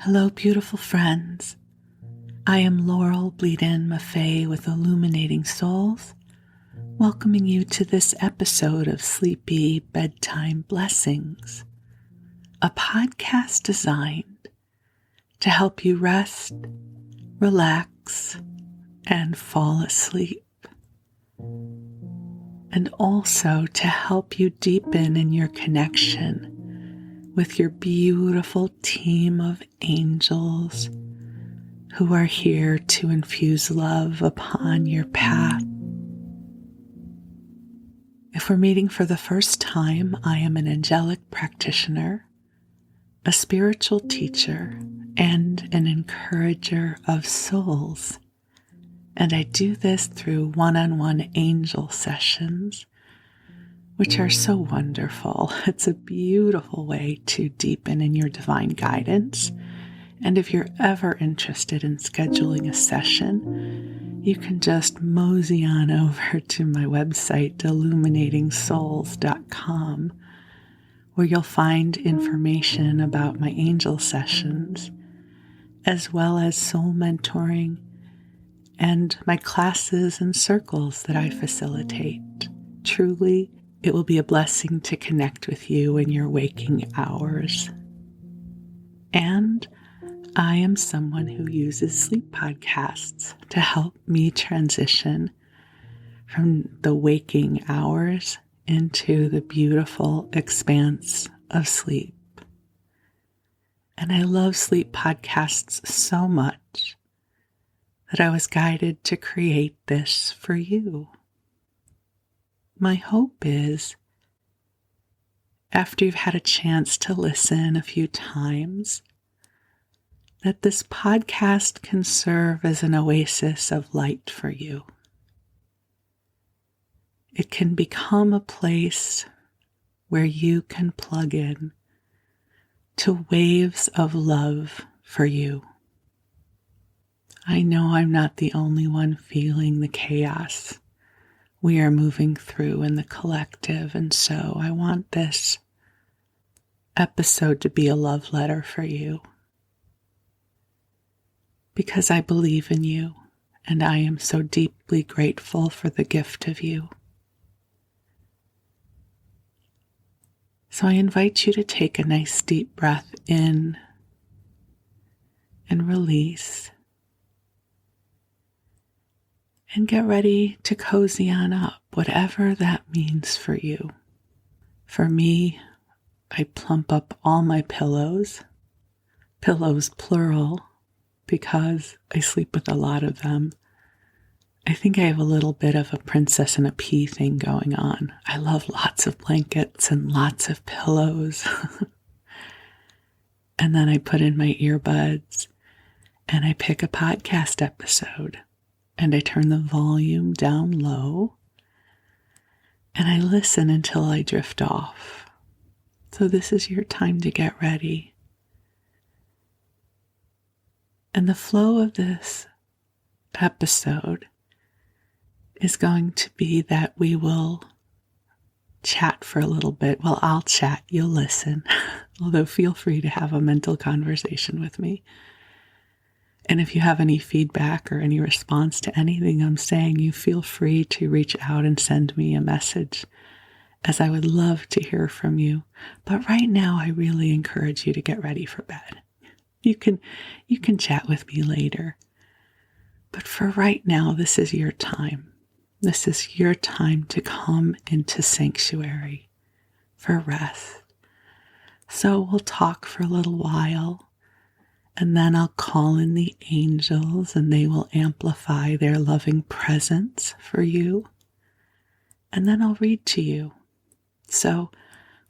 Hello, beautiful friends. I am Laurel, Bleadon-Maffei with Illuminating Souls, welcoming you to this episode of Sleepy Bedtime Blessings, a podcast designed to help you rest, relax, and fall asleep, and also to help you deepen in your connection with your beautiful team of angels who are here to infuse love upon your path. If we're meeting for the first time, I am an angelic practitioner, a spiritual teacher, and an encourager of souls. And I do this through one-on-one angel sessions, which are so wonderful. It's a beautiful way to deepen in your divine guidance. And if you're ever interested in scheduling a session, you can just mosey on over to my website, illuminatingsouls.com, where you'll find information about my angel sessions, as well as soul mentoring and my classes and circles that I facilitate. Truly, it will be a blessing to connect with you in your waking hours. And I am someone who uses sleep podcasts to help me transition from the waking hours into the beautiful expanse of sleep. And I love sleep podcasts so much that I was guided to create this for you. My hope is, after you've had a chance to listen a few times, that this podcast can serve as an oasis of light for you. It can become a place where you can plug in to waves of love for you. I know I'm not the only one feeling the chaos we are moving through in the collective, and so I want this episode to be a love letter for you, because I believe in you and I am so deeply grateful for the gift of you. So I invite you to take a nice deep breath in and release, and get ready to cozy on up, whatever that means for you. For me, I plump up all my pillows plural, because I sleep with a lot of them. I think I have a little bit of a princess and a pea thing going on. I love lots of blankets and lots of pillows. And then I put in my earbuds and I pick a podcast episode. And I turn the volume down low, and I listen until I drift off. So this is your time to get ready. And the flow of this episode is going to be that we will chat for a little bit. Well, I'll chat, you'll listen, although feel free to have a mental conversation with me. And if you have any feedback or any response to anything I'm saying, you feel free to reach out and send me a message, as I would love to hear from you. But right now, I really encourage you to get ready for bed. You can chat with me later. But for right now, this is your time. This is your time to come into sanctuary for rest. So we'll talk for a little while. And then I'll call in the angels and they will amplify their loving presence for you. And then I'll read to you. So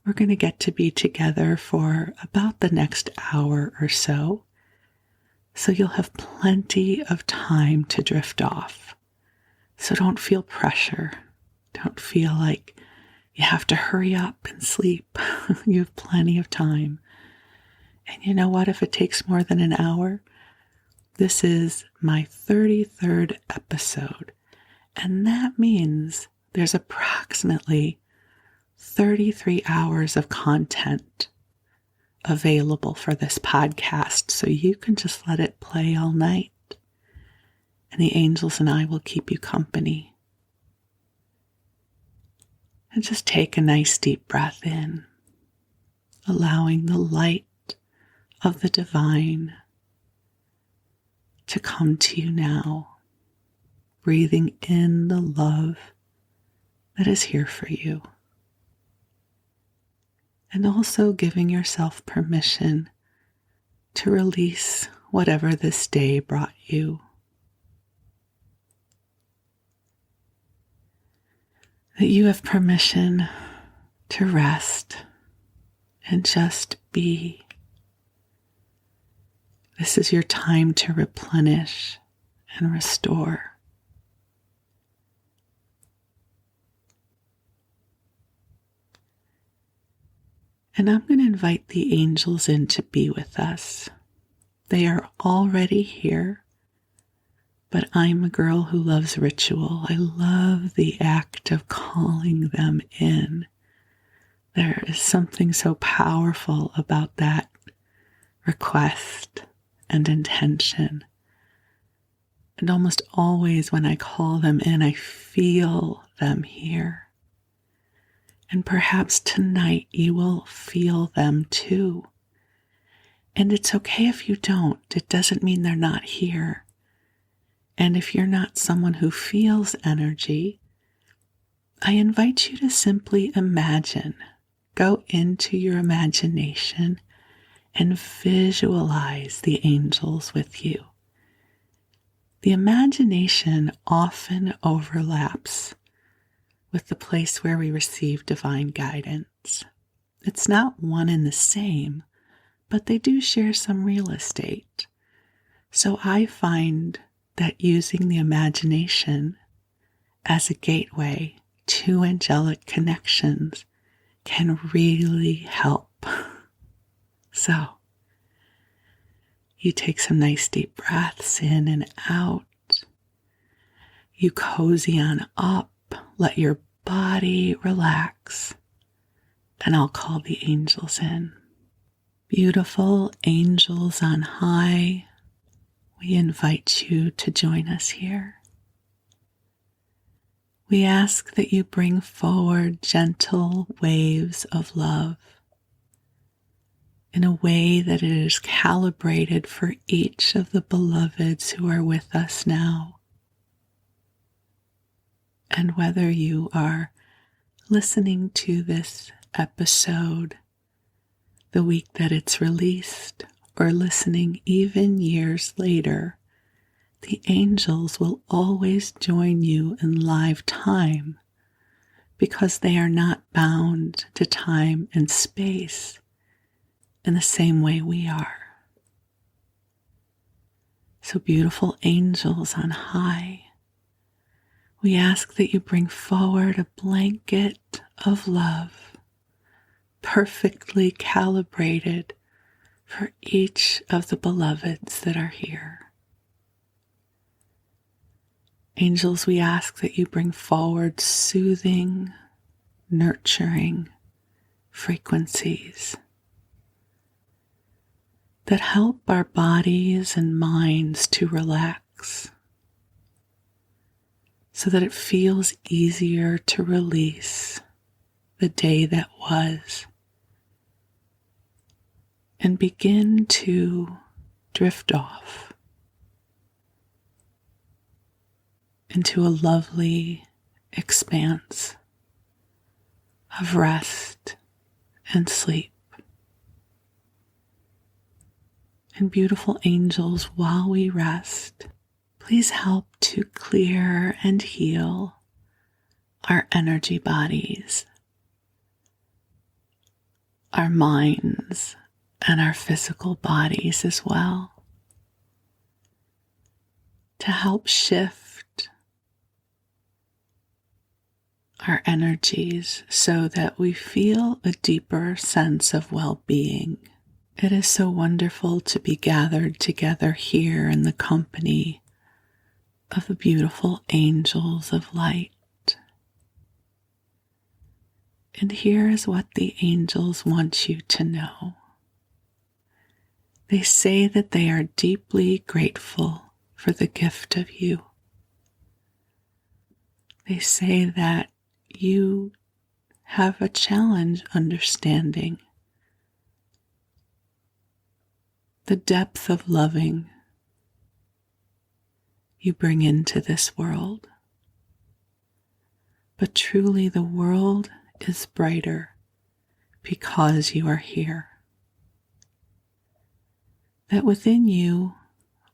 we're going to get to be together for about the next hour or so. So you'll have plenty of time to drift off. So don't feel pressure. Don't feel like you have to hurry up and sleep. You have plenty of time. And you know what? If it takes more than an hour, this is my 33rd episode. And that means there's approximately 33 hours of content available for this podcast, so you can just let it play all night. And the angels and I will keep you company. And just take a nice deep breath in, allowing the light of the divine to come to you now, breathing in the love that is here for you. And also giving yourself permission to release whatever this day brought you. That you have permission to rest and just be. This is your time to replenish and restore. And I'm going to invite the angels in to be with us. They are already here, but I'm a girl who loves ritual. I love the act of calling them in. There is something so powerful about that request and intention. And almost always when I call them in, I feel them here. And perhaps tonight you will feel them too. And it's okay if you don't. It doesn't mean they're not here. And if you're not someone who feels energy, I invite you to simply imagine. Go into your imagination and visualize the angels with you. The imagination often overlaps with the place where we receive divine guidance. It's not one and the same, but they do share some real estate. So I find that using the imagination as a gateway to angelic connections can really help. So, you take some nice deep breaths in and out. You cozy on up, let your body relax, and I'll call the angels in. Beautiful angels on high, we invite you to join us here. We ask that you bring forward gentle waves of love in a way that it is calibrated for each of the beloveds who are with us now. And whether you are listening to this episode the week that it's released or listening even years later, the angels will always join you in live time because they are not bound to time and space in the same way we are. So beautiful angels on high, we ask that you bring forward a blanket of love, perfectly calibrated for each of the beloveds that are here. Angels, we ask that you bring forward soothing, nurturing frequencies that help our bodies and minds to relax so that it feels easier to release the day that was and begin to drift off into a lovely expanse of rest and sleep. And beautiful angels, while we rest, please help to clear and heal our energy bodies, our minds, and our physical bodies as well, to help shift our energies so that we feel a deeper sense of well-being. It is so wonderful to be gathered together here in the company of the beautiful angels of light. And here is what the angels want you to know. They say that they are deeply grateful for the gift of you. They say that you have a challenge understanding the depth of loving you bring into this world. But truly, the world is brighter because you are here. That within you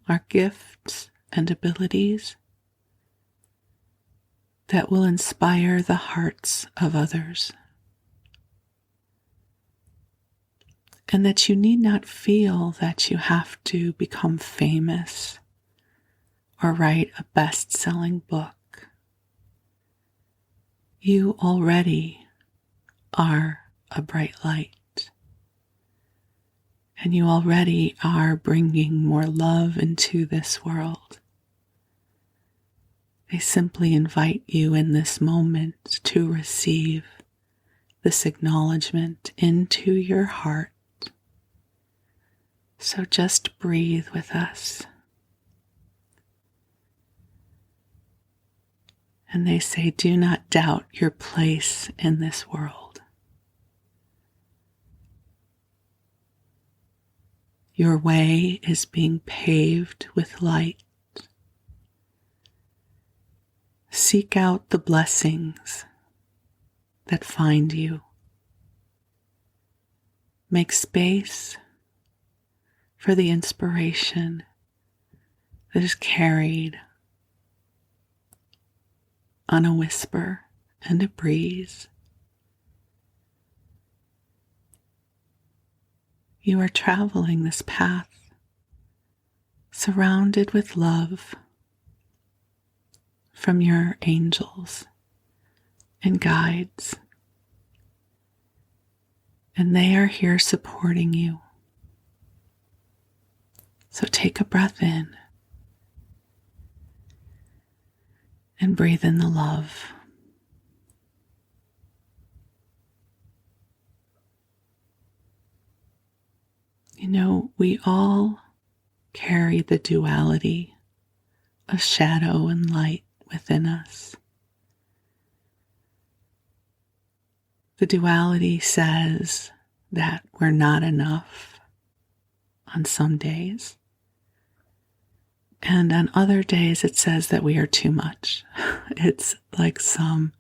are gifts and abilities that will inspire the hearts of others. And that you need not feel that you have to become famous or write a best-selling book. You already are a bright light. And you already are bringing more love into this world. They simply invite you in this moment to receive this acknowledgement into your heart. So just breathe with us. And they say, do not doubt your place in this world. Your way is being paved with light. Seek out the blessings that find you. Make space for the inspiration that is carried on a whisper and a breeze. You are traveling this path surrounded with love from your angels and guides, and they are here supporting you. So take a breath in and breathe in the love. You know, we all carry the duality of shadow and light within us. The duality says that we're not enough on some days, and on other days it says that we are too much. It's like some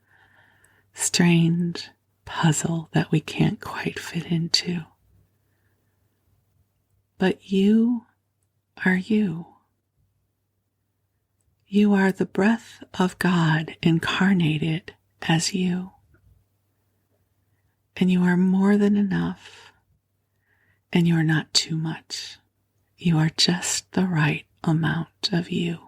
strange puzzle that we can't quite fit into. But you are you. You are the breath of God incarnated as you. And you are more than enough. And you are not too much. You are just the right amount of you.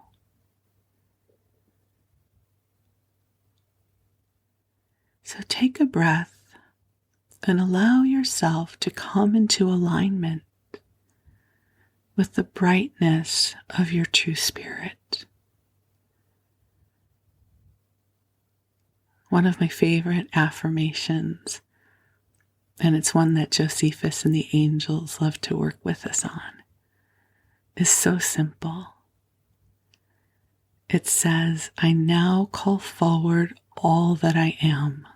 So take a breath and allow yourself to come into alignment with the brightness of your true spirit. One of my favorite affirmations, and it's one that Josephus and the angels love to work with us on, is so simple. It says, I now call forward all that I am.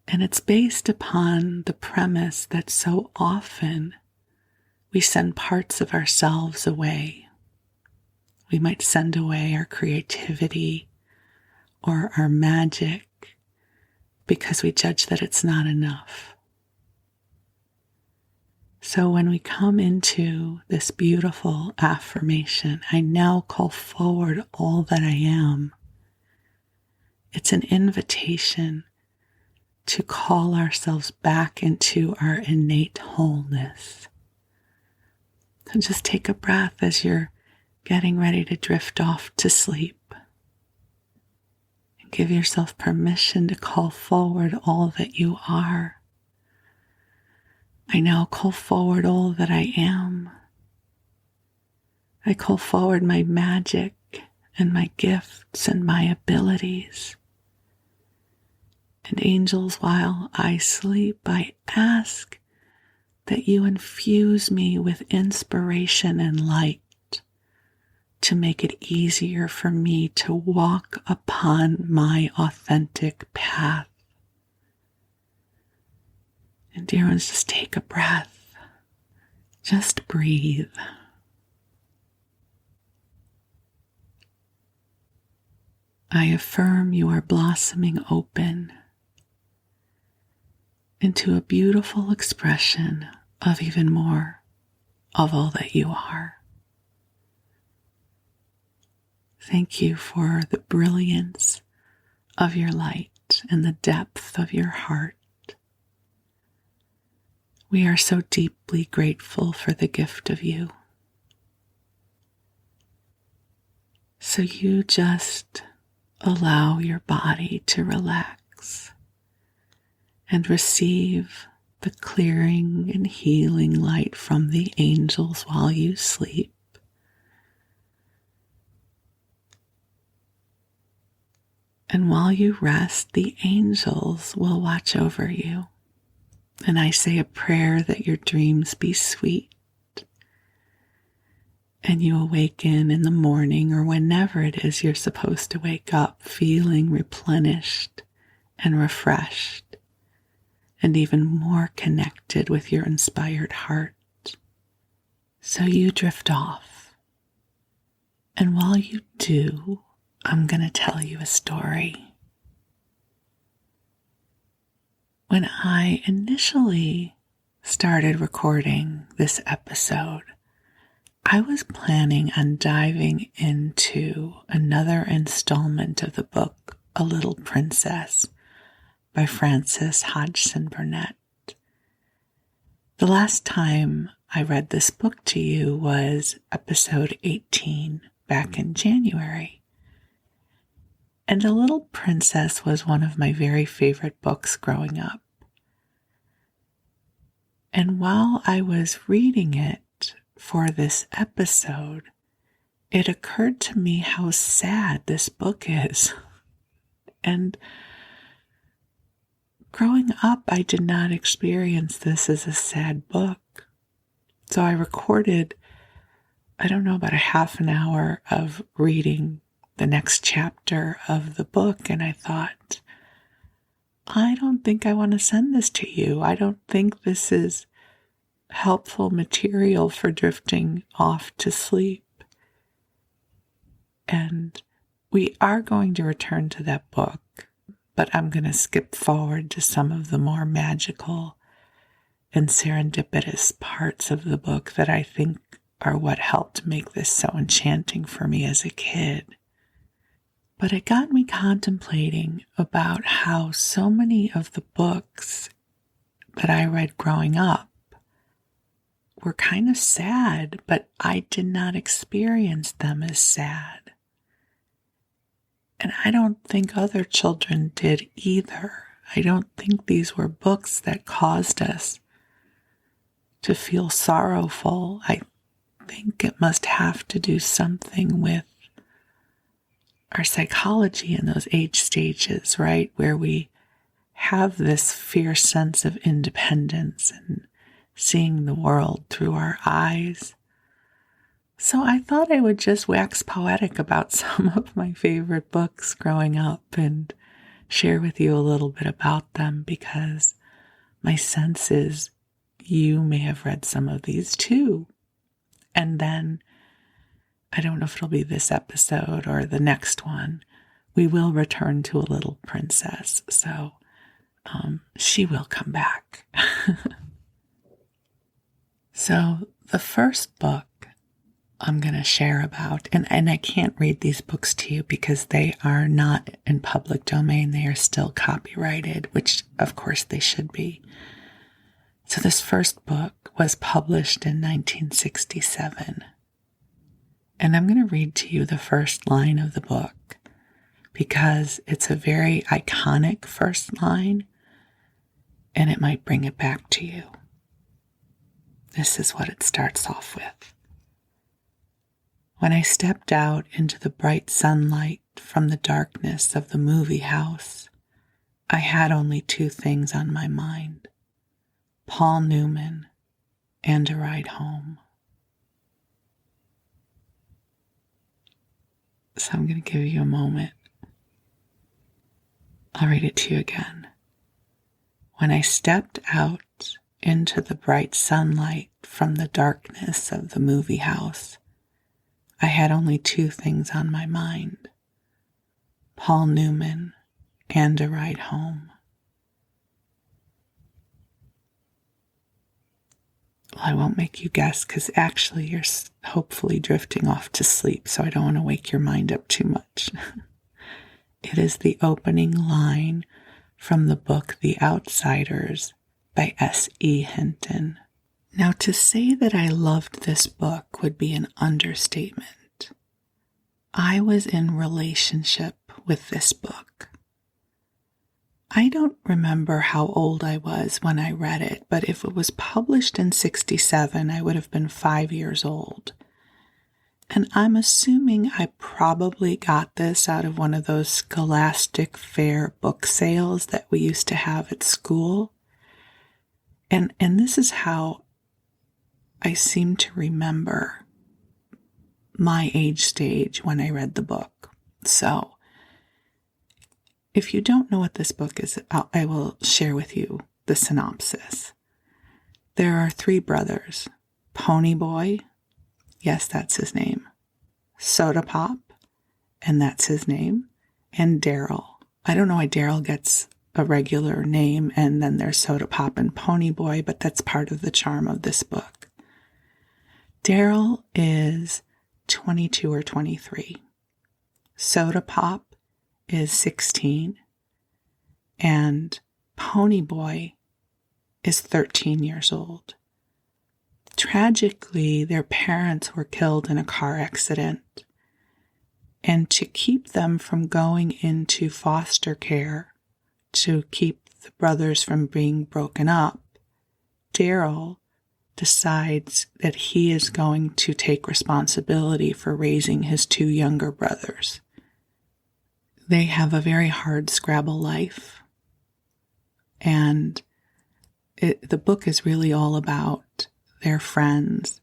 And it's based upon the premise that so often we send parts of ourselves away. We might send away our creativity or our magic because we judge that it's not enough. So when we come into this beautiful affirmation, I now call forward all that I am, it's an invitation to call ourselves back into our innate wholeness. So just take a breath as you're getting ready to drift off to sleep. And give yourself permission to call forward all that you are. I now call forward all that I am. I call forward my magic and my gifts and my abilities. And angels, while I sleep, I ask that you infuse me with inspiration and light to make it easier for me to walk upon my authentic path. And dear ones, just take a breath. Just breathe. I affirm you are blossoming open into a beautiful expression of even more of all that you are. Thank you for the brilliance of your light and the depth of your heart. We are so deeply grateful for the gift of you. So you just allow your body to relax and receive the clearing and healing light from the angels while you sleep. And while you rest, the angels will watch over you. And I say a prayer that your dreams be sweet and you awaken in the morning or whenever it is you're supposed to wake up feeling replenished and refreshed and even more connected with your inspired heart. So you drift off. And while you do, I'm going to tell you a story. When I initially started recording this episode, I was planning on diving into another installment of the book, A Little Princess by Frances Hodgson Burnett. The last time I read this book to you was episode 18 back in January. And A Little Princess was one of my very favorite books growing up. And while I was reading it for this episode, it occurred to me how sad this book is. And growing up, I did not experience this as a sad book. So I recorded, about a half an hour of reading the next chapter of the book, and I thought, I don't think I want to send this to you. I don't think this is helpful material for drifting off to sleep. And we are going to return to that book, but I'm going to skip forward to some of the more magical and serendipitous parts of the book that I think are what helped make this so enchanting for me as a kid. But it got me contemplating about how so many of the books that I read growing up were kind of sad, but I did not experience them as sad. And I don't think other children did either. I don't think these were books that caused us to feel sorrowful. I think it must have to do something with our psychology in those age stages, right? Where we have this fierce sense of independence and seeing the world through our eyes. So I thought I would just wax poetic about some of my favorite books growing up and share with you a little bit about them, because my sense is you may have read some of these too. And then, I don't know if it'll be this episode or the next one, we will return to A Little Princess. So she will come back. So the first book I'm going to share about, and I can't read these books to you because they are not in public domain. They are still copyrighted, which of course they should be. So this first book was published in 1967. And I'm going to read to you the first line of the book because it's a very iconic first line and it might bring it back to you. This is what it starts off with. When I stepped out into the bright sunlight from the darkness of the movie house, I had only two things on my mind: Paul Newman and a ride home. So I'm going to give you a moment. I'll read it to you again. When I stepped out into the bright sunlight from the darkness of the movie house, I had only two things on my mind: Paul Newman and a ride home. Well, I won't make you guess because actually you're hopefully drifting off to sleep, so I don't want to wake your mind up too much. It is the opening line from the book The Outsiders by S.E. Hinton. Now, to say that I loved this book would be an understatement. I was in relationship with this book. I don't remember how old I was when I read it, but if it was published in 1967, I would have been 5 years old. And I'm assuming I probably got this out of one of those Scholastic Fair book sales that we used to have at school. And this is how I seem to remember my age stage when I read the book. So, if you don't know what this book is, I will share with you the synopsis. There are 3 brothers: Pony Boy, yes, that's his name; Soda Pop, and that's his name; and Daryl. I don't know why Daryl gets a regular name and then there's Soda Pop and Pony Boy, but that's part of the charm of this book. Daryl is 22 or 23. Soda Pop is 16. And Pony Boy is 13 years old. Tragically, their parents were killed in a car accident. And to keep them from going into foster care, to keep the brothers from being broken up, Daryl decides that he is going to take responsibility for raising his 2 younger brothers. They have a very hard Scrabble life, and the book is really all about their friends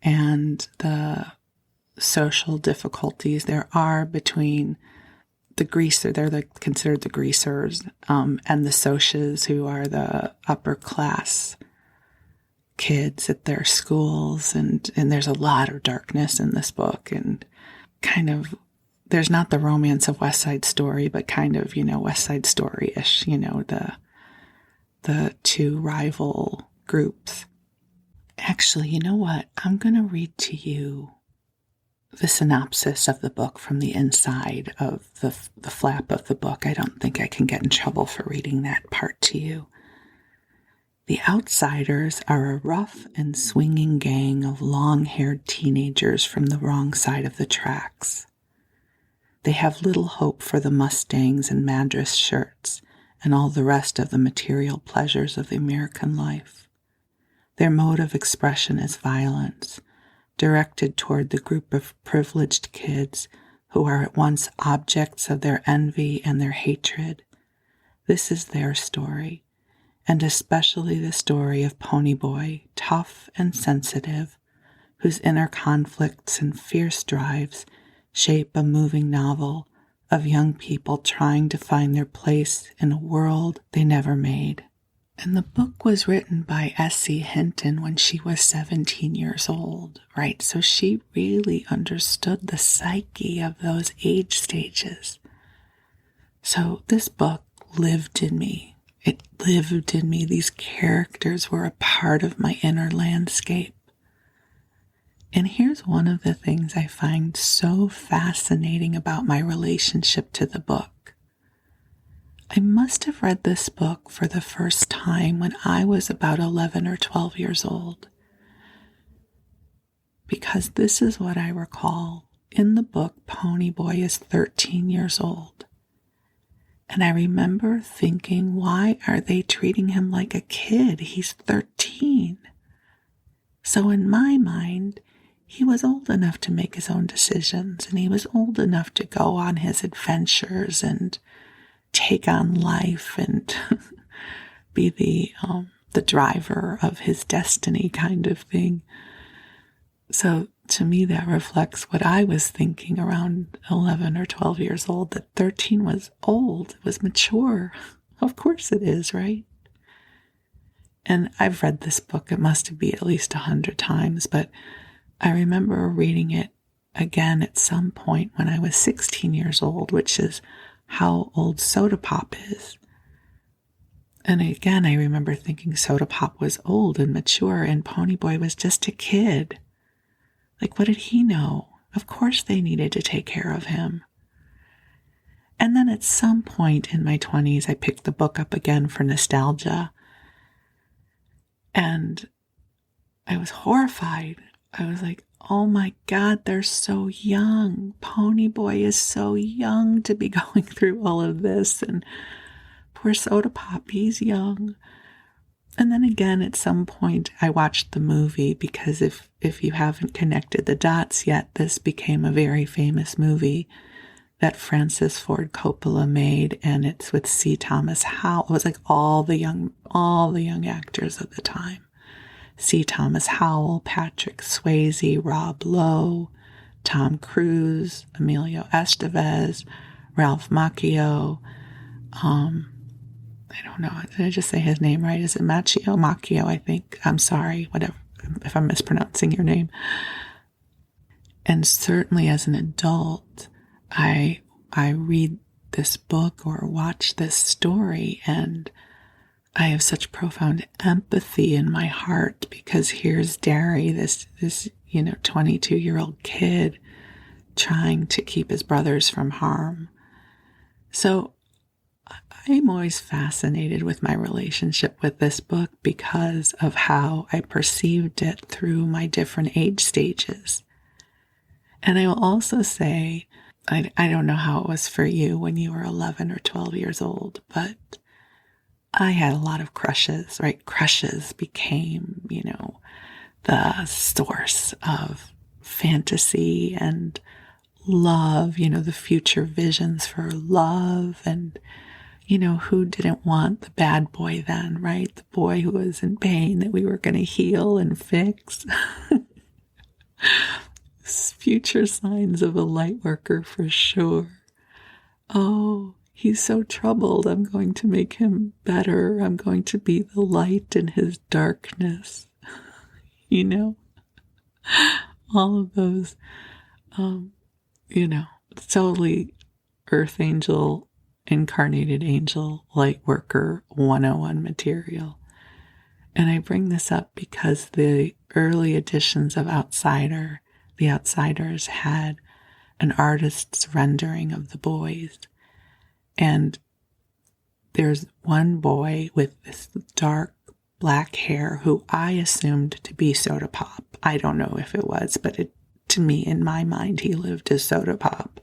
and the social difficulties there are between the greaser, they're considered the greasers, and the socias, who are the upper class kids at their schools. And there's a lot of darkness in this book, and kind of, there's not the romance of West Side Story, but kind of, West Side Story-ish, the 2 rival groups. Actually, you know what? I'm going to read to you the synopsis of the book from the inside of the flap of the book. I don't think I can get in trouble for reading that part to you. The Outsiders are a rough and swinging gang of long-haired teenagers from the wrong side of the tracks. They have little hope for the Mustangs and Madras shirts and all the rest of the material pleasures of the American life. Their mode of expression is violence, directed toward the group of privileged kids who are at once objects of their envy and their hatred. This is their story, and especially the story of Pony Boy, tough and sensitive, whose inner conflicts and fierce drives shape a moving novel of young people trying to find their place in a world they never made. And the book was written by S.E. Hinton when she was 17 years old, right? So she really understood the psyche of those age stages. So this book lived in me. It lived in me. These characters were a part of my inner landscape. And here's one of the things I find so fascinating about my relationship to the book. I must have read this book for the first time when I was about 11 or 12 years old. Because this is what I recall. In the book, Pony Boy is 13 years old. And I remember thinking, why are they treating him like a kid? He's 13. So in my mind, he was old enough to make his own decisions, and he was old enough to go on his adventures and take on life and be the the driver of his destiny kind of thing. So to me, that reflects what I was thinking around 11 or 12 years old, that 13 was old, it was mature. Of course it is, right? And I've read this book, it must be at least 100 times, but I remember reading it again at some point when I was 16 years old, which is how old Soda Pop is. And again, I remember thinking Soda Pop was old and mature and Ponyboy was just a kid. Like, what did he know? Of course they needed to take care of him. And then at some point in my 20s, I picked the book up again for nostalgia. And I was horrified. I was like, oh my God, they're so young. Ponyboy is so young to be going through all of this. And poor Soda Pop, he's young. And then again, at some point, I watched the movie because if you haven't connected the dots yet, this became a very famous movie that Francis Ford Coppola made, and it's with C. Thomas Howell. It was like all the young actors of the time. C. Thomas Howell, Patrick Swayze, Rob Lowe, Tom Cruise, Emilio Estevez, Ralph Macchio. I don't know. Did I just say his name right? Is it Macchio, I think. I'm sorry, whatever, if I'm mispronouncing your name. And certainly as an adult, I read this book or watch this story, and I have such profound empathy in my heart because here's Derry, this 22-year-old kid trying to keep his brothers from harm. So I'm always fascinated with my relationship with this book because of how I perceived it through my different age stages. And I will also say, I don't know how it was for you when you were 11 or 12 years old, but I had a lot of crushes, right? Crushes became, the source of fantasy and love, the future visions for love. And, who didn't want the bad boy then, right? The boy who was in pain that we were going to heal and fix. Future signs of a light worker for sure. Oh, he's so troubled. I'm going to make him better. I'm going to be the light in his darkness. All of those, totally earth angel, incarnated angel, light worker 101 material. And I bring this up because the early editions of The Outsiders had an artist's rendering of the boys. And there's one boy with this dark black hair who I assumed to be Soda Pop. I don't know if it was, but to me, in my mind, he lived as Soda Pop.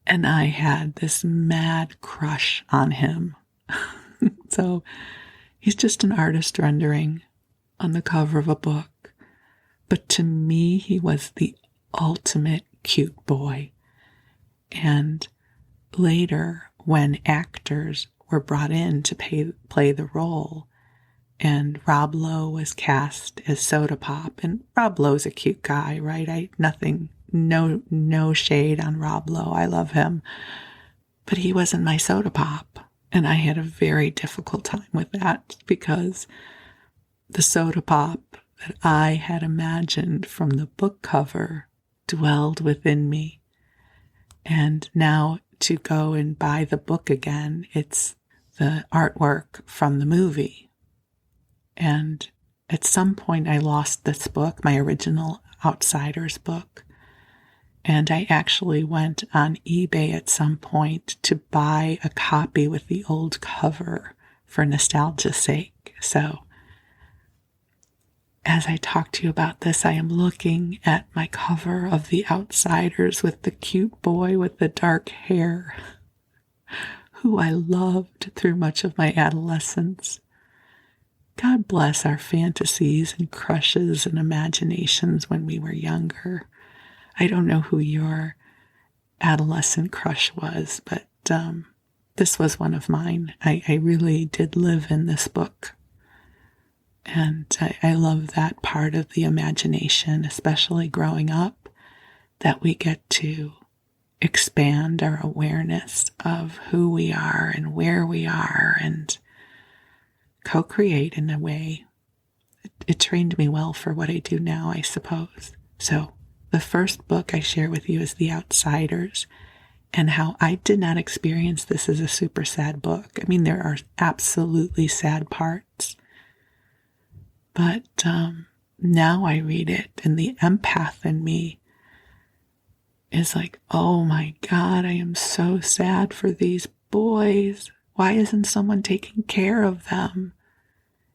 And I had this mad crush on him. So he's just an artist rendering on the cover of a book. But to me, he was the ultimate cute boy. And later, when actors were brought in to play the role, and Rob Lowe was cast as Soda Pop, and Rob Lowe's a cute guy, right? No shade on Rob Lowe. I love him. But he wasn't my Soda Pop. And I had a very difficult time with that because the Soda Pop that I had imagined from the book cover dwelled within me. And now to go and buy the book again, it's the artwork from the movie. And at some point I lost this book, my original Outsiders book. And I actually went on eBay at some point to buy a copy with the old cover for nostalgia's sake. So as I talk to you about this, I am looking at my cover of The Outsiders with the cute boy with the dark hair, who I loved through much of my adolescence. God bless our fantasies and crushes and imaginations when we were younger. I don't know who your adolescent crush was, but this was one of mine. I really did live in this book. And I love that part of the imagination, especially growing up, that we get to expand our awareness of who we are and where we are and co-create in a way. It trained me well for what I do now, I suppose. So the first book I share with you is The Outsiders, and how I did not experience this as a super sad book. I mean, there are absolutely sad parts, but now I read it, and the empath in me is like, oh my God, I am so sad for these boys. Why isn't someone taking care of them?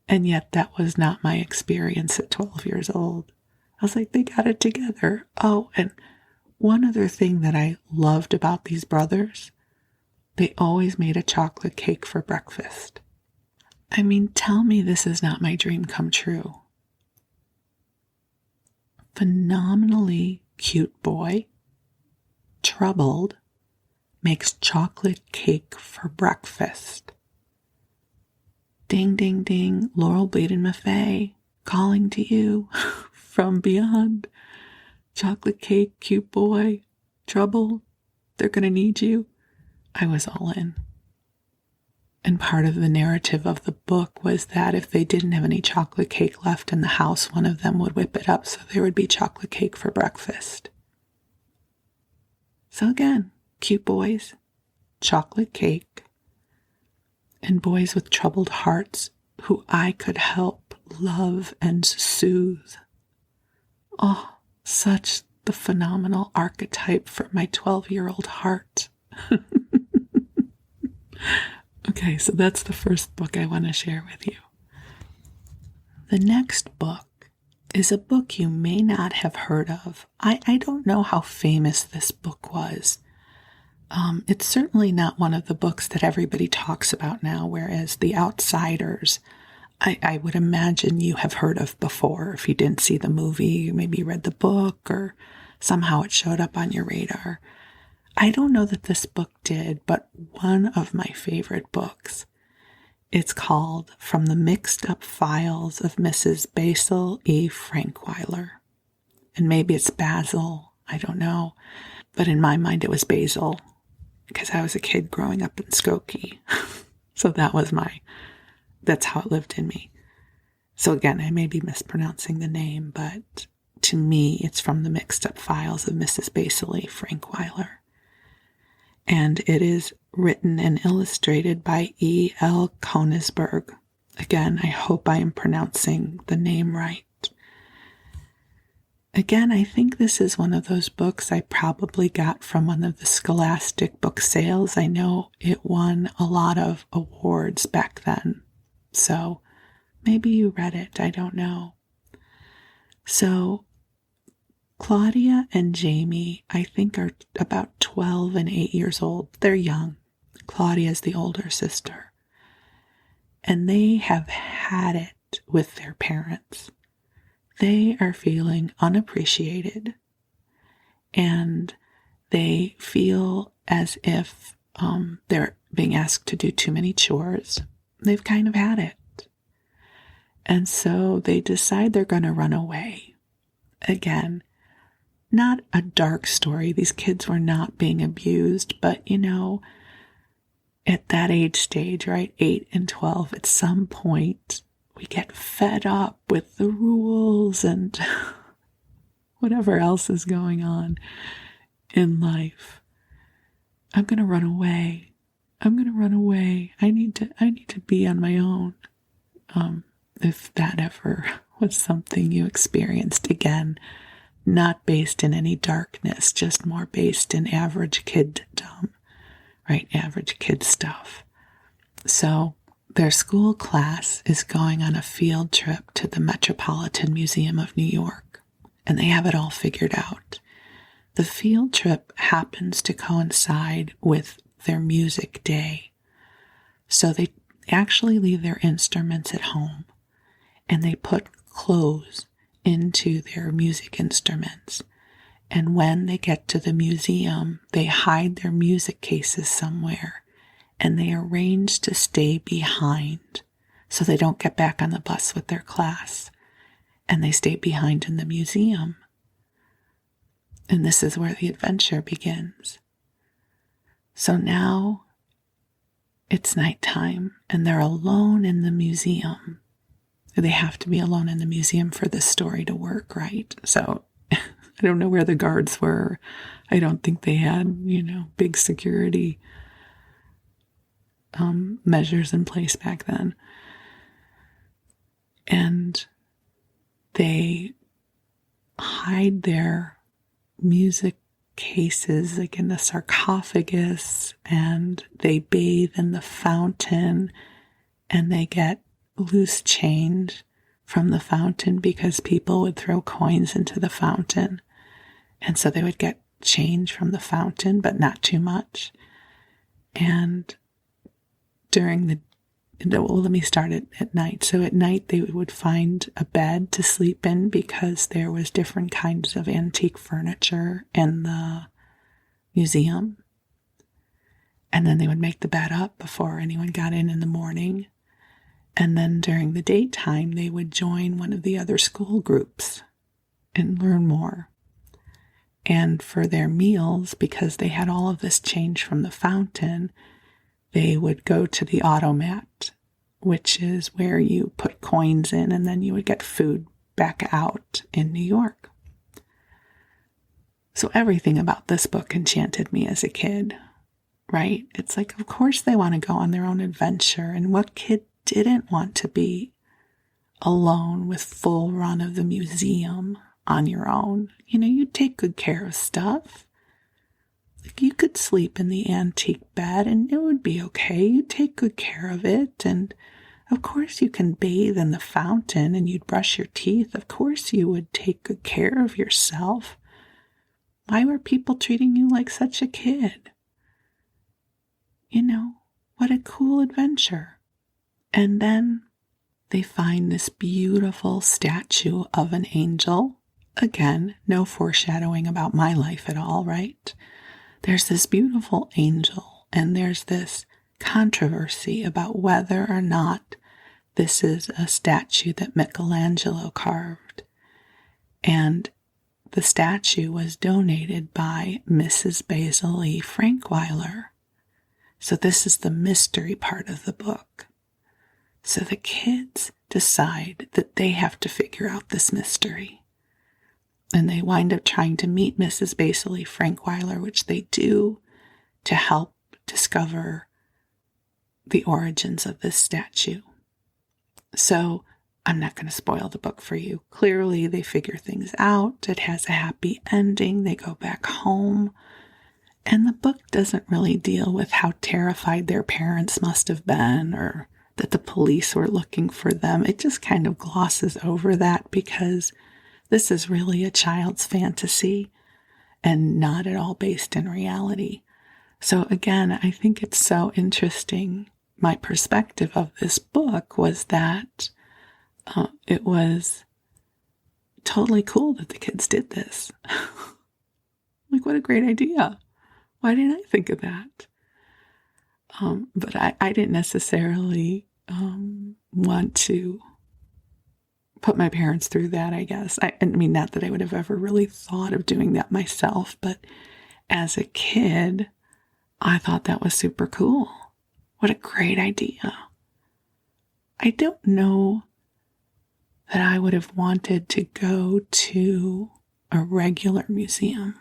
And yet that was not my experience at 12 years old. I was like, they got it together. Oh, and one other thing that I loved about these brothers, they always made a chocolate cake for breakfast. I mean, tell me this is not my dream come true. Phenomenally cute boy, troubled, makes chocolate cake for breakfast. Ding, ding, ding, Laurel, Bleadon-Maffei, calling to you from beyond. Chocolate cake, cute boy, trouble, they're going to need you. I was all in. And part of the narrative of the book was that if they didn't have any chocolate cake left in the house, one of them would whip it up so there would be chocolate cake for breakfast. So again, cute boys, chocolate cake, and boys with troubled hearts who I could help love and soothe. Oh, such the phenomenal archetype for my 12-year-old heart. Okay, so that's the first book I want to share with you. The next book is a book you may not have heard of. I don't know how famous this book was. It's certainly not one of the books that everybody talks about now, whereas The Outsiders, I would imagine you have heard of before. If you didn't see the movie, maybe you read the book, or somehow it showed up on your radar. I don't know that this book did, but one of my favorite books. It's called From the Mixed Up Files of Mrs. Basil E. Frankweiler. And maybe it's Basil, I don't know. But in my mind it was Basil, because I was a kid growing up in Skokie. So that's how it lived in me. So again, I may be mispronouncing the name, but to me, it's From the Mixed Up Files of Mrs. Basil E. Frankweiler. And it is written and illustrated by E. L. Konisberg. Again, I hope I am pronouncing the name right. Again, I think this is one of those books I probably got from one of the Scholastic book sales. I know it won a lot of awards back then. So maybe you read it, I don't know. So Claudia and Jamie, I think, are about 12 and 8 years old. They're young. Claudia is the older sister. And they have had it with their parents. They are feeling unappreciated. And they feel as if they're being asked to do too many chores. They've kind of had it. And so they decide they're going to run away. Again, not a dark story. These kids were not being abused, but at that age stage, right, 8 and 12, at some point, we get fed up with the rules and whatever else is going on in life. I'm going to run away. I'm going to run away. I need to be on my own. If that ever was something you experienced, again, not based in any darkness, just more based in average kiddom, right? Average kid stuff. So their school class is going on a field trip to the Metropolitan Museum of New York, and they have it all figured out. The field trip happens to coincide with their music day. So they actually leave their instruments at home, and they put clothes into their music instruments. And when they get to the museum, they hide their music cases somewhere, and they arrange to stay behind so they don't get back on the bus with their class, and they stay behind in the museum. And this is where the adventure begins. So now it's nighttime, and they're alone in the museum. They have to be alone in the museum for this story to work, right? So I don't know where the guards were. I don't think they had, big security measures in place back then. And they hide their music cases like in the sarcophagus, and they bathe in the fountain, and they get loose change from the fountain because people would throw coins into the fountain. And so they would get change from the fountain, but not too much. And let me start it at night. So at night they would find a bed to sleep in because there was different kinds of antique furniture in the museum. And then they would make the bed up before anyone got in the morning. And then during the daytime, they would join one of the other school groups and learn more. And for their meals, because they had all of this change from the fountain, they would go to the automat, which is where you put coins in and then you would get food back out in New York. So everything about this book enchanted me as a kid, right? It's like, of course they want to go on their own adventure. And what kid didn't want to be alone with full run of the museum on your own? You take good care of stuff. Like you could sleep in the antique bed and it would be okay. You take good care of it. And of course you can bathe in the fountain and you'd brush your teeth. Of course you would take good care of yourself. Why were people treating you like such a kid? What a cool adventure. And then they find this beautiful statue of an angel. Again, no foreshadowing about my life at all, right? There's this beautiful angel, and there's this controversy about whether or not this is a statue that Michelangelo carved. And the statue was donated by Mrs. Basil E. Frankweiler. So this is the mystery part of the book. So the kids decide that they have to figure out this mystery. And they wind up trying to meet Mrs. Basil E. Frankweiler, which they do, to help discover the origins of this statue. So I'm not going to spoil the book for you. Clearly, they figure things out. It has a happy ending. They go back home. And the book doesn't really deal with how terrified their parents must have been or that the police were looking for them. It just kind of glosses over that because this is really a child's fantasy and not at all based in reality. So again, I think it's so interesting. My perspective of this book was that it was totally cool that the kids did this. Like, what a great idea. Why didn't I think of that? But I didn't necessarily want to put my parents through that, I guess. I mean, not that I would have ever really thought of doing that myself, but as a kid, I thought that was super cool. What a great idea. I don't know that I would have wanted to go to a regular museum,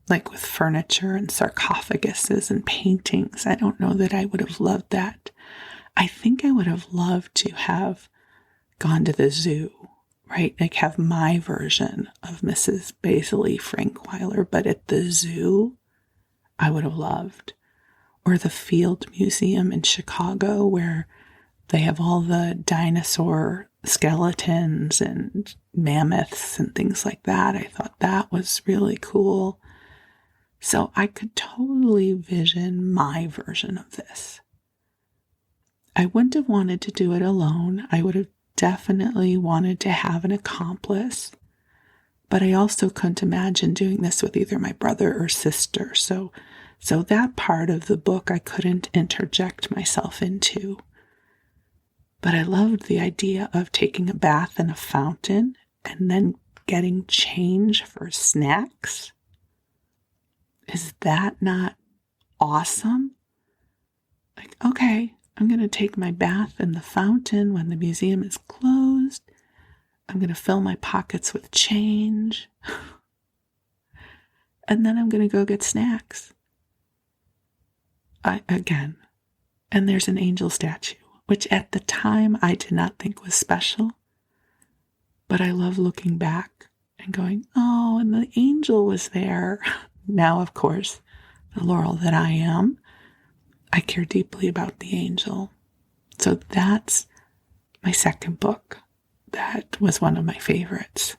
like with furniture and sarcophaguses and paintings. I don't know that I would have loved that. I think I would have loved to have gone to the zoo, right? Like have my version of Mrs. Basil E. Frankweiler, but at the zoo, I would have loved. Or the Field Museum in Chicago, where they have all the dinosaur skeletons and mammoths and things like that. I thought that was really cool. So I could totally vision my version of this. I wouldn't have wanted to do it alone. I would have definitely wanted to have an accomplice. But I also couldn't imagine doing this with either my brother or sister. So that part of the book I couldn't interject myself into. But I loved the idea of taking a bath in a fountain and then getting change for snacks. Is that not awesome? Like, okay, I'm going to take my bath in the fountain when the museum is closed. I'm going to fill my pockets with change. And then I'm going to go get snacks. And there's an angel statue, which at the time I did not think was special. But I love looking back and going, oh, and the angel was there. Now, of course, the Laurel that I am, I care deeply about the angel. So that's my second book. That was one of my favorites.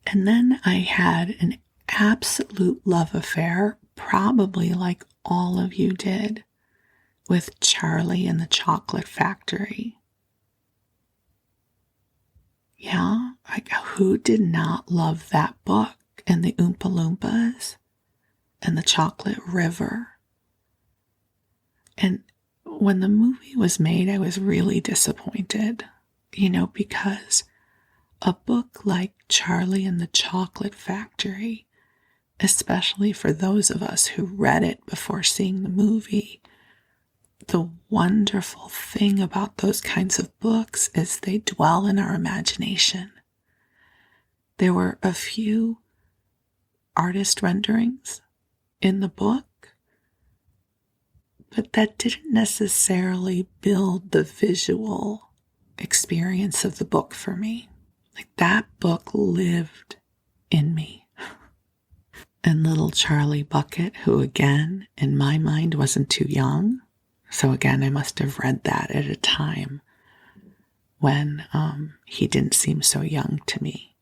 And then I had an absolute love affair, probably like all of you did, with Charlie and the Chocolate Factory. Yeah, like who did not love that book? And the Oompa Loompas and the Chocolate River. And when the movie was made, I was really disappointed, because a book like Charlie and the Chocolate Factory, especially for those of us who read it before seeing the movie, the wonderful thing about those kinds of books is they dwell in our imagination. There were a few artist renderings in the book, but that didn't necessarily build the visual experience of the book for me. Like that book lived in me. And little Charlie Bucket, who again, in my mind, wasn't too young. So again, I must have read that at a time when he didn't seem so young to me.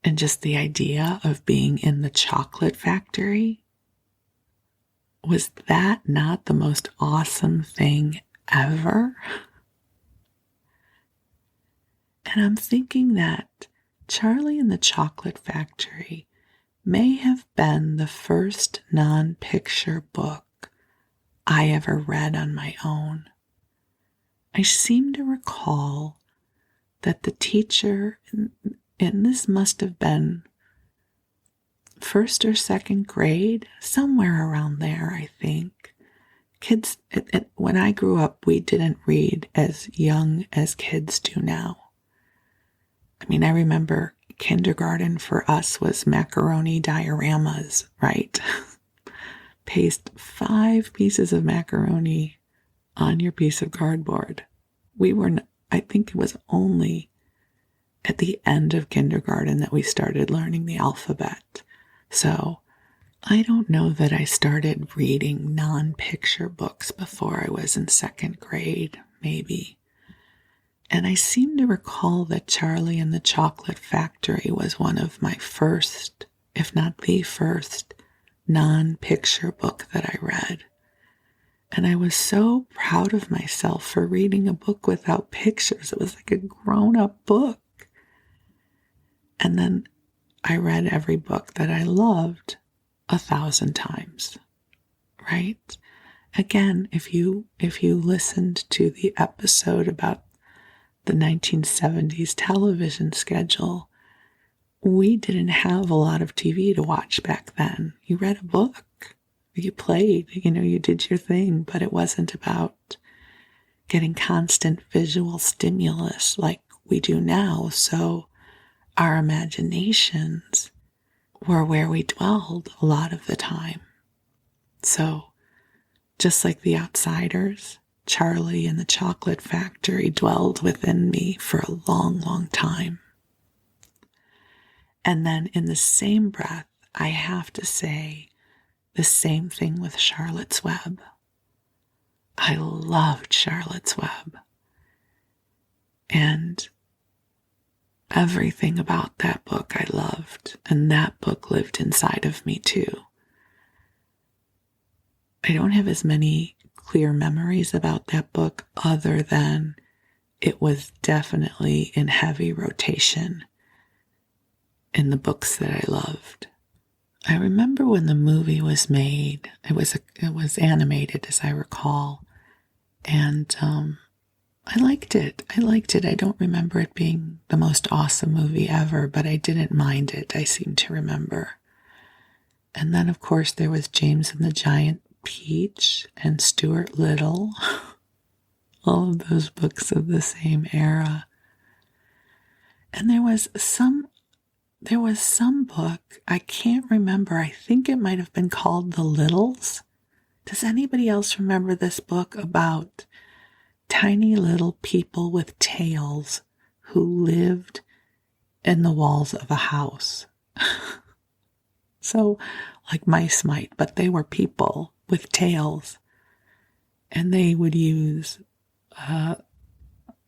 And just the idea of being in the chocolate factory, was that not the most awesome thing ever? And I'm thinking that Charlie and the Chocolate Factory may have been the first non-picture book I ever read on my own. I seem to recall that the teacher, and this must have been first or second grade, somewhere around there, I think. Kids, when I grew up, we didn't read as young as kids do now. I mean, I remember kindergarten for us was macaroni dioramas, right? Paste 5 pieces of macaroni on your piece of cardboard. I think it was only at the end of kindergarten that we started learning the alphabet. So I don't know that I started reading non-picture books before I was in second grade, maybe. And I seem to recall that Charlie and the Chocolate Factory was one of my first, if not the first, non-picture book that I read. And I was so proud of myself for reading a book without pictures. It was like a grown-up book. And then I read every book that I loved 1,000 times, right? Again, if you listened to the episode about the 1970s television schedule, we didn't have a lot of TV to watch back then. You read a book, you played, you did your thing, but it wasn't about getting constant visual stimulus like we do now. So our imaginations were where we dwelled a lot of the time. So just like The Outsiders, Charlie and the Chocolate Factory dwelled within me for a long, long time. And then in the same breath, I have to say the same thing with Charlotte's Web. I loved Charlotte's Web. And everything about that book I loved, and that book lived inside of me too. I don't have as many clear memories about that book other than it was definitely in heavy rotation in the books that I loved. I remember when the movie was made, it was animated as I recall, and I liked it. I don't remember it being the most awesome movie ever, but I didn't mind it, I seem to remember. And then, of course, there was James and the Giant Peach and Stuart Little. All of those books of the same era. And there was some book, I can't remember, I think it might have been called The Littles. Does anybody else remember this book about tiny little people with tails who lived in the walls of a house? So, like mice might, but they were people with tails. And they would use a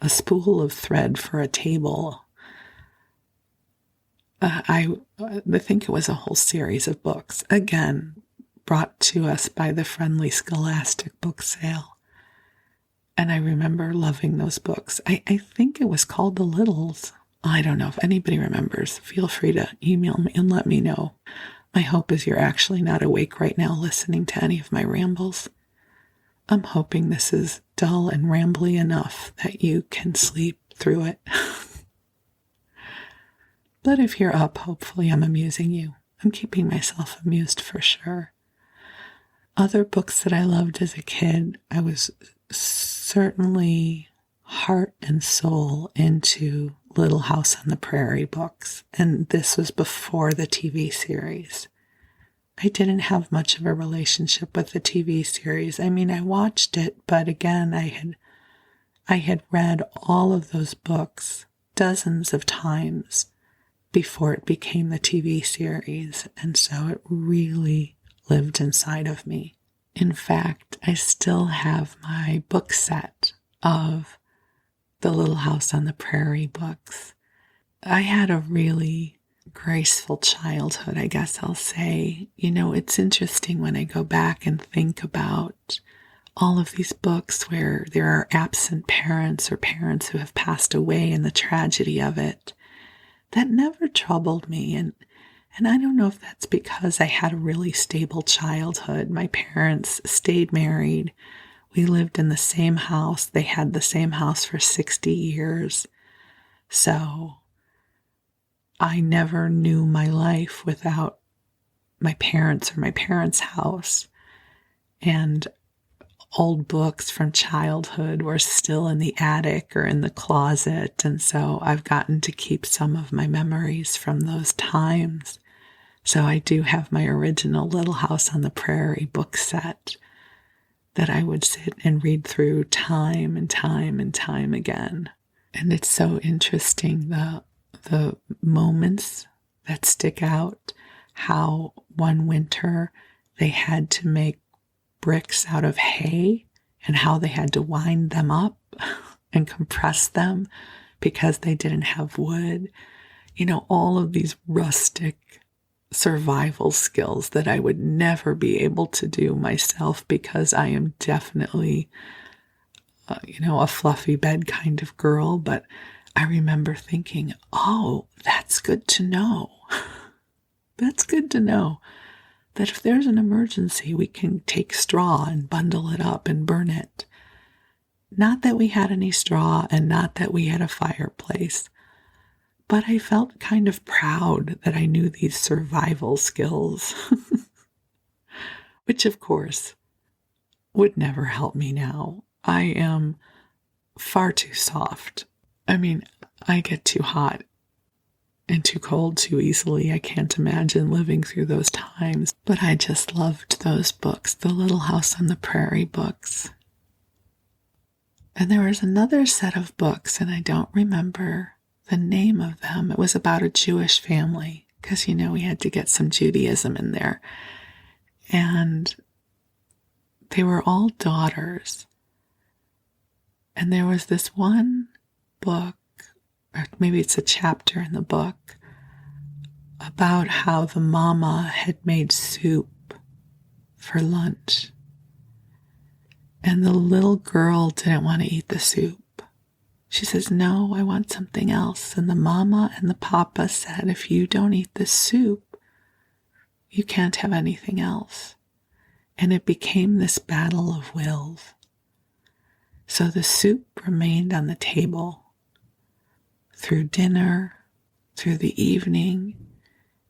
spool of thread for a table. I think it was a whole series of books, again, brought to us by the friendly Scholastic book sale. And I remember loving those books. I think it was called The Littles. I don't know if anybody remembers. Feel free to email me and let me know. My hope is you're actually not awake right now listening to any of my rambles. I'm hoping this is dull and rambly enough that you can sleep through it. But if you're up, hopefully I'm amusing you. I'm keeping myself amused for sure. Other books that I loved as a kid, I was certainly heart and soul into Little House on the Prairie books, and this was before the TV series. I didn't have much of a relationship with the TV series. I mean, I watched it, but again, I had read all of those books dozens of times before it became the TV series, and so it really lived inside of me. In fact, I still have my book set of the Little House on the Prairie books. I had a really graceful childhood, I guess I'll say. You know, it's interesting when I go back and think about all of these books where there are absent parents or parents who have passed away and the tragedy of it. That never troubled me. And I don't know if that's because I had a really stable childhood. My parents stayed married. We lived in the same house. They had the same house for 60 years. So I never knew my life without my parents or my parents' house. And old books from childhood were still in the attic or in the closet. And so I've gotten to keep some of my memories from those times. So I do have my original Little House on the Prairie book set that I would sit and read through time and time and time again. And it's so interesting, the moments that stick out, how one winter they had to make bricks out of hay and how they had to wind them up and compress them because they didn't have wood. You know, all of these rustic survival skills that I would never be able to do myself because I am definitely, a fluffy bed kind of girl. But I remember thinking, oh, that's good to know. That's good to know that if there's an emergency, we can take straw and bundle it up and burn it. Not that we had any straw and not that we had a fireplace, but I felt kind of proud that I knew these survival skills, which of course would never help me now. I am far too soft. I mean, I get too hot and too cold too easily. I can't imagine living through those times, but I just loved those books, the Little House on the Prairie books. And there was another set of books, and I don't remember the name of them. It was about a Jewish family, because, we had to get some Judaism in there. And they were all daughters. And there was this one book, or maybe it's a chapter in the book, about how the mama had made soup for lunch. And the little girl didn't want to eat the soup. She says, no, I want something else. And the mama and the papa said, if you don't eat this soup, you can't have anything else. And it became this battle of wills. So the soup remained on the table through dinner, through the evening,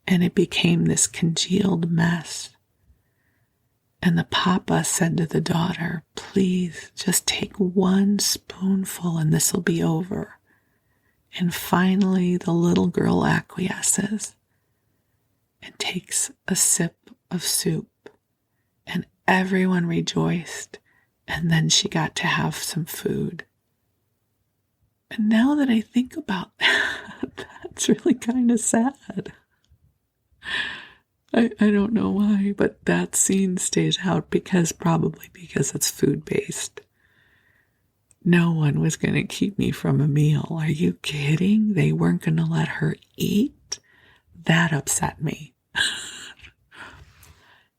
and it became this congealed mess. And the papa said to the daughter, please just take one spoonful and this will be over. And finally, the little girl acquiesces and takes a sip of soup. And everyone rejoiced. And then she got to have some food. And now that I think about that, that's really kind of sad. I don't know why, but that scene stays out probably because it's food-based. No one was going to keep me from a meal. Are you kidding? They weren't going to let her eat? That upset me.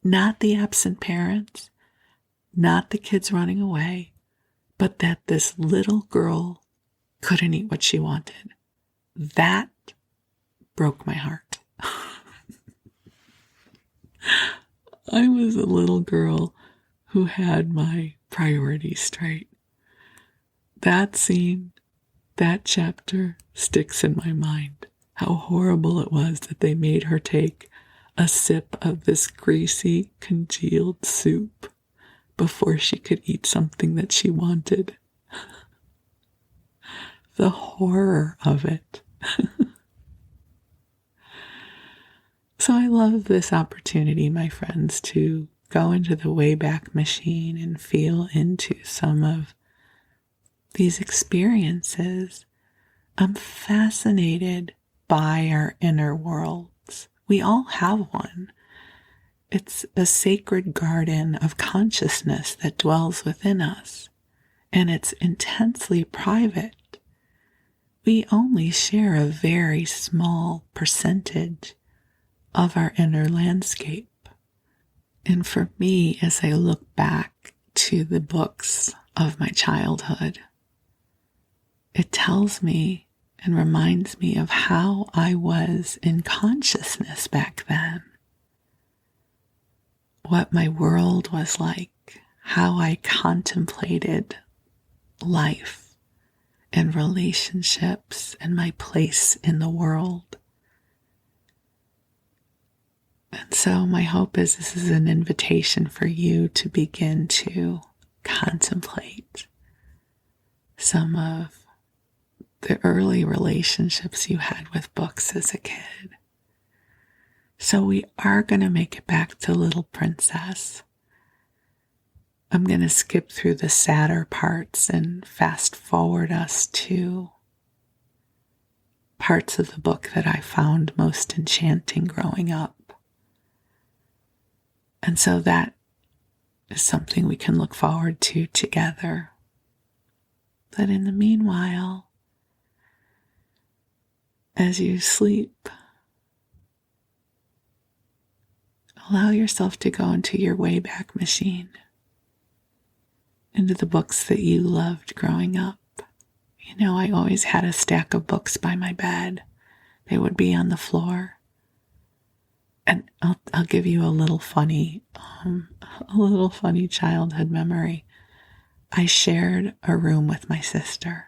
Not the absent parents, not the kids running away, but that this little girl couldn't eat what she wanted. That broke my heart. I was a little girl who had my priorities straight. That scene, that chapter sticks in my mind. How horrible it was that they made her take a sip of this greasy, congealed soup before she could eat something that she wanted. The horror of it. So I love this opportunity, my friends, to go into the Wayback Machine and feel into some of these experiences. I'm fascinated by our inner worlds. We all have one. It's a sacred garden of consciousness that dwells within us, and it's intensely private. We only share a very small percentage of our inner landscape. And for me, as I look back to the books of my childhood, it tells me and reminds me of how I was in consciousness back then. What my world was like, how I contemplated life and relationships and my place in the world. And so my hope is this is an invitation for you to begin to contemplate some of the early relationships you had with books as a kid. So we are going to make it back to Little Princess. I'm going to skip through the sadder parts and fast forward us to parts of the book that I found most enchanting growing up. And so that is something we can look forward to together. But in the meanwhile, as you sleep, allow yourself to go into your Wayback Machine, into the books that you loved growing up. You know, I always had a stack of books by my bed. They would be on the floor. And I'll give you a little funny childhood memory. I shared a room with my sister.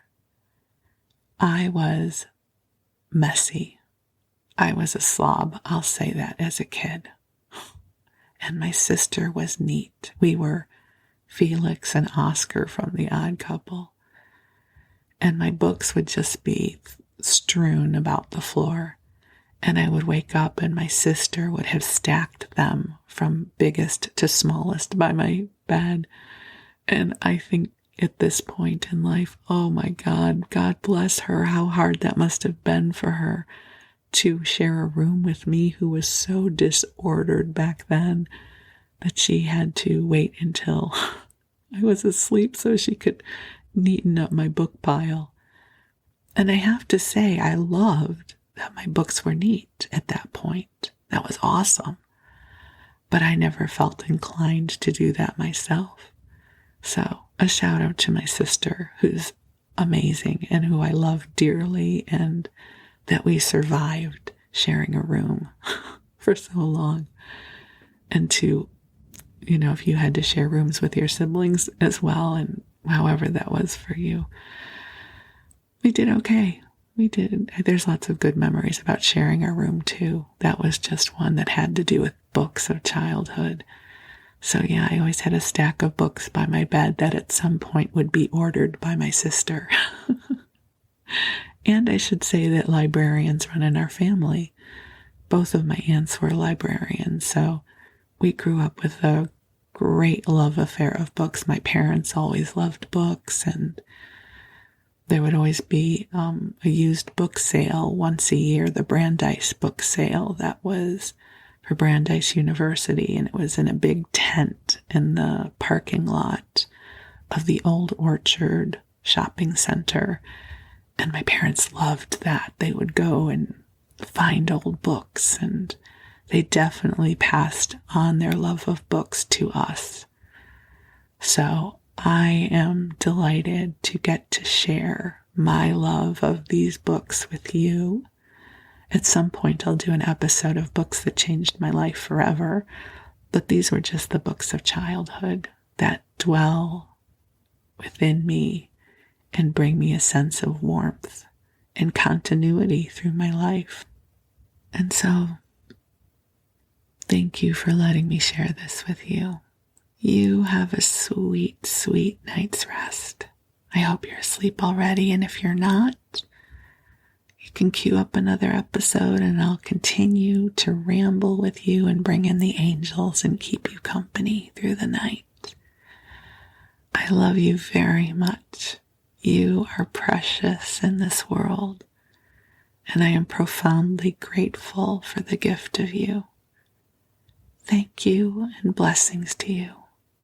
I was messy. I was a slob. I'll say that as a kid. And my sister was neat. We were Felix and Oscar from The Odd Couple. And my books would just be strewn about the floor. And I would wake up and my sister would have stacked them from biggest to smallest by my bed. And I think at this point in life, oh my God, God bless her, how hard that must have been for her to share a room with me who was so disordered back then that she had to wait until I was asleep so she could neaten up my book pile. And I have to say, I loved that my books were neat at that point. That was awesome. But I never felt inclined to do that myself. So a shout out to my sister, who's amazing and who I love dearly, and that we survived sharing a room for so long. And to, you know, if you had to share rooms with your siblings as well, and however that was for you. We did okay. We did. There's lots of good memories about sharing our room too. That was just one that had to do with books of childhood. So yeah, I always had a stack of books by my bed that at some point would be ordered by my sister. And I should say that librarians run in our family. Both of my aunts were librarians, so we grew up with a great love affair of books. My parents always loved books, and there would always be a used book sale once a year, the Brandeis book sale that was for Brandeis University, and it was in a big tent in the parking lot of the Old Orchard shopping center. And my parents loved that. They would go and find old books, and they definitely passed on their love of books to us. So I am delighted to get to share my love of these books with you. At some point, I'll do an episode of books that changed my life forever, but these were just the books of childhood that dwell within me and bring me a sense of warmth and continuity through my life. And so, thank you for letting me share this with you. You have a sweet, sweet night's rest. I hope you're asleep already, and if you're not, you can queue up another episode and I'll continue to ramble with you and bring in the angels and keep you company through the night. I love you very much. You are precious in this world, and I am profoundly grateful for the gift of you. Thank you and blessings to you.